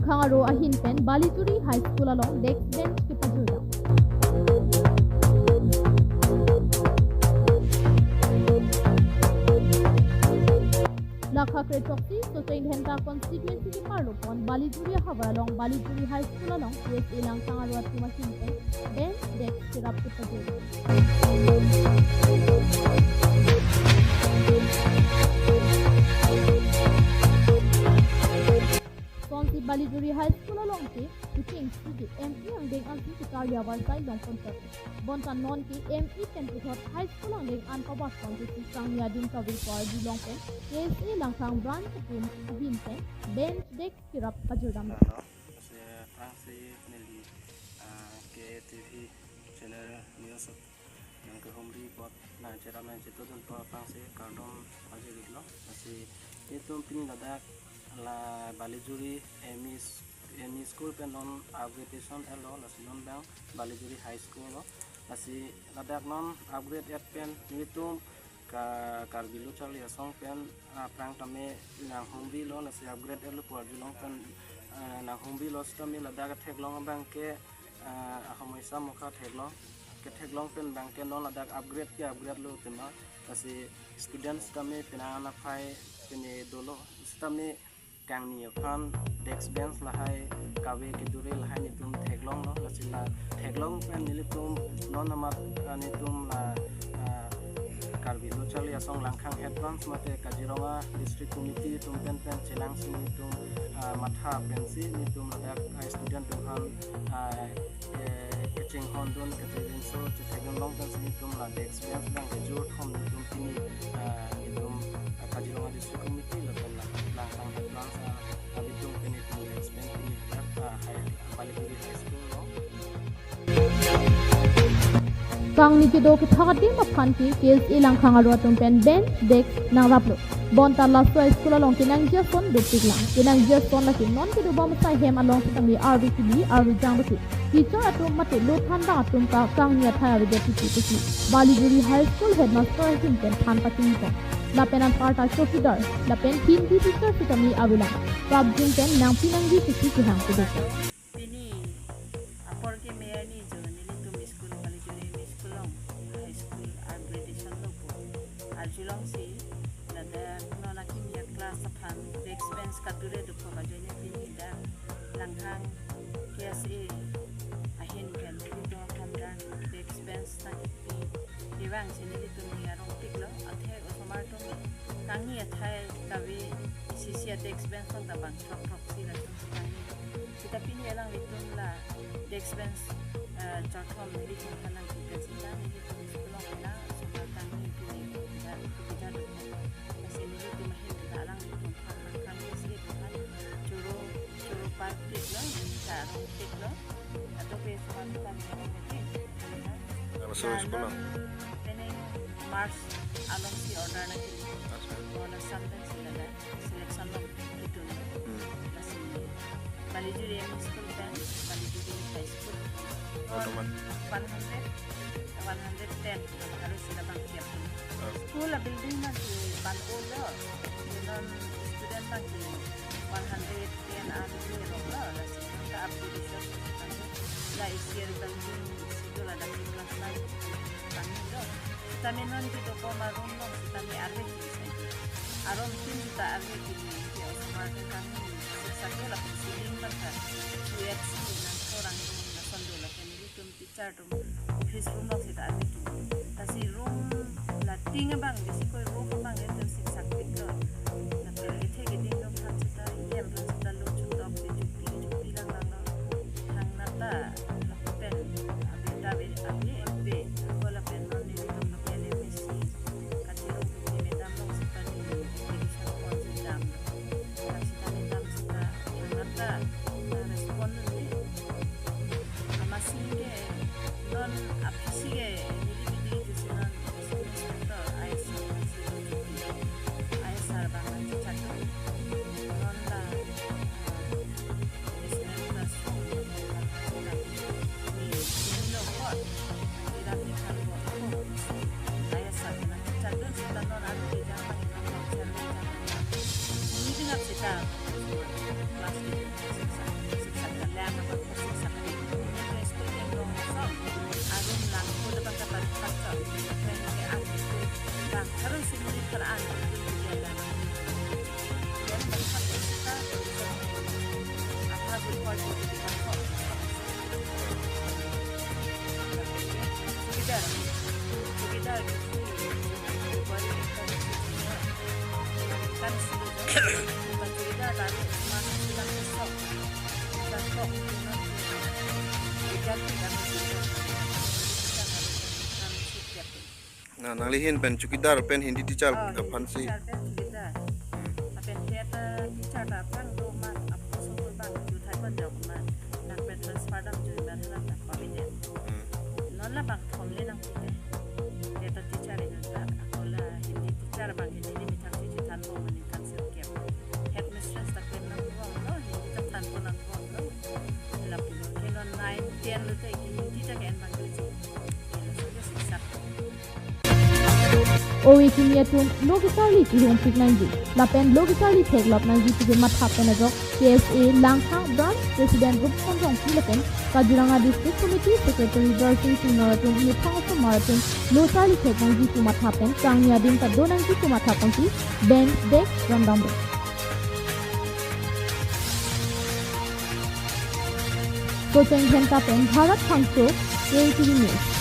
Langkhang aro ahin pen Balijuri High School along desk bench ke pajuda. Lakha Kretoksi, Sosain Henta constituency di Marlopon, Balijuri High along Balijuri High School along KSA Langkhang aro at ahin pen bench desk kirap ke pajuda. Konsi Balijuri High School along ke kucing sidi ME ang deng an si karya warsai long konser bontan non ke ME Temple High School ang deng an pabas konsi si sang yadin kawil par di long pen KSA Langkhang branch pen abin pen bench deck kirap pajudam se prangsi neli ke TV channel news yang ke home report na jera men jitu don prangsi kardom ajiri lo asi itu pin ladak la Balijuri ME school pen non upgradation elo la non bang Balijuri High School lo asi ladak non upgrade at pen nitum ka karbilu chali asong pen prang tame nang humbi lo la si upgrade elo por julong pen nang humbi lo stami ladak theklong bang ke ahomoisa mokha theklong ke theklong pen bang ke non ladak upgrade ke upgrade lo tema asi students tame pinana phai pene dolo stami kang ni khan desk bench lahai kawe ke dure lahai nitum theklong no lasila theklong pen nilitum non amat nitum la karbilu chali asong Langkhang advance mate Kaziranga district committee tum pen chelang sing nitum matha pensi nitum ladak student khan keching hondon ketin so chethegon long pen nitum la desk bench bang ke jur thom nitum tini nitum Kaziranga district committee lakan Langkhang advance abitum penitum desk bench tini Balijuri High School no Kang ni kido ke thagati maphan ki KSA Langkhang aro atum pen bench deck nang raplo bonta la school along kinang jason dupiglang kinang jason la non kido bom sai hem along kitami RBTB jang basi teacher atum mate lo thanda atum ka kang ni thaya wi deputy Balijuri High School headmaster him pen than pating ko la penan parta chokidar la pen tin di teacher kitami awila subjing pen nang pinang di tiki ki hang kudo ini apor ke meani jo nilitum school Balijuri school high school upgradation lo po ajulong si lada nona kimia class aphan expense kature do ko bajone pinida Langkhang KSA ahin kan do hamdan expense na kepi diwang sinilitum ni arong tiklo athe otomato kangi athai kawe sisia expense on tabang thok sila kangi kita pini alang litum la expense chathom nilitum halang kita sila nilitum sekolong na soal kangi pini dan kita do nilitum ahin alang litum kangi sila kan churu park tiklo sa arong tiklo atau pe suami kami sekolah ini Mars along si order na kini wala sampai sila selection lo itu masih Balijuri school kan Balijuri High School 110 harus sila bang siap school building na si Balulo non student bang 110 ano lo la sila update la isir building la dami kelas lain kami do kami non kita ko marun no kami arve aron tin kita arve kini ya smart kami sakyo la siling bangka UX nan orang na sondo la kami tum teacher tum office room no kita arve tasi room la tinga bang desi ko room bang itu sik sakit do na pele thege ding no phan sita yem ro sita lo chutop de jukti lang hang nata David abi MB wala penon ni tum na pele misi katiro ni medam lo sita ni education course dam sita ni dam sita nata respond ni amasige non apsige ni bidi disinan inspector ISR bangan chato non la kita bang harus ini terang jalan dan berhati kita apa berkualitas di kantor sekitar kan bukan cerita dari masih sedang besok dan kok diganti dan Nah, nalihin pen cukidar pen hindi teacher kapan sih? Pen theater teacher datang rumah apa sebut bang jutai pun jauh man nak pen transparan juga berhasil tak pabiden. Nolah bang thomle nang kita theater teacher itu tak akola hindi teacher bang hindi mitang sih tan mo mani kan siap. Headmistress tak pen nang buang lo hindi tak tan pun nang buang lo. Lapulo kilo 9 10 lo tak hindi tak kan bang tu. Owe kimia tum logisali ki home pick nanji lapen logisali thek lop nanji ki mat happen ajok KSA Langkhang branch president group konjong kilapen Kaziranga district committee secretary Darsing Singaratum ni thangso maratum losali thek nanji ki mat happen kangya din ta donanji ki mat happen ki bank deck random Coaching Henta Pen Bharat Thangso KTV News